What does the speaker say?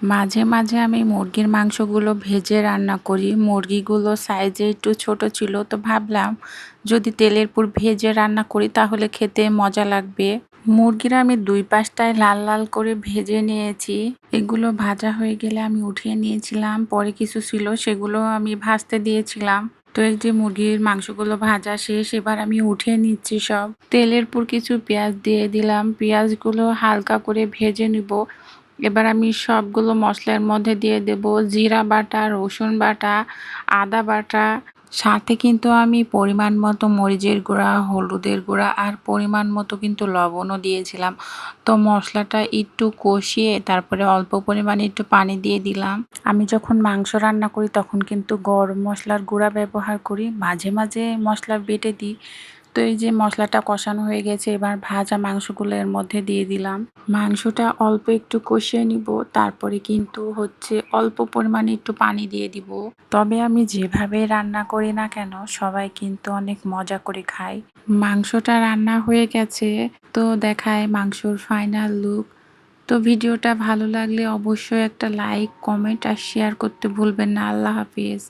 মাঝে, মাঝে আমি মুরগির মাংসগুলো ভেজে রান্না করি। মুরগিগুলো সাইজে একটু ছোট ছিল, তো ভাবলাম যদি তেলের পুর ভেজে রান্না করি তাহলে খেতে মজা লাগবে। মুরগির আমি ২ পাশটায় লাল, লাল করে ভেজে নিয়েছি। এগুলো ভাজা হয়ে গেলে আমি উঠিয়ে নিয়েছিলাম। পরে কিছু ছিল সেগুলো আমি ভাজতে দিয়েছিলাম। তো এই যে মুরগির মাংসগুলো ভাজা শেষ, এবার আমি উঠিয়ে নিচ্ছি সব। তেলের পুর কিছু পেঁয়াজ দিয়ে দিলাম। পেঁয়াজগুলো হালকা করে ভেজে নিব। এবার আমি সবগুলো মসলার মধ্যে দিয়ে দেব জিরা বাটা, রসুন বাটা, আদা বাটা। সাথে কিন্তু আমি পরিমাণ মতো মরিচের গুঁড়া, হলুদের গুঁড়া আর পরিমাণ মতো কিন্তু লবণও দিয়েছিলাম। তো মশলাটা একটু কষিয়ে তারপরে অল্প পরিমাণে একটু পানি দিয়ে দিলাম। আমি যখন মাংস রান্না করি তখন কিন্তু গরম মশলার গুঁড়া ব্যবহার করি। মাঝে, মাঝে মশলা বেটে দিই। তো এই যে মশলাটা কষানো হয়ে গেছে, এবার ভাজা মাংসগুলো এর মধ্যে দিয়ে দিলাম। মাংসটা অল্প একটু কষিয়ে নিব, তারপরে কিন্তু অল্প পরিমাণে একটু পানি দিয়ে দিব। তবে আমি যেভাবে রান্না করি না কেন সবাই কিন্তু অনেক মজা করে খায়। মাংসটা রান্না হয়ে গেছে, তো দেখায় মাংসর ফাইনাল লুক। তো ভিডিওটা ভালো লাগলে অবশ্যই একটা লাইক, কমেন্ট আর শেয়ার করতে ভুলবেন না। আল্লাহ হাফিজ।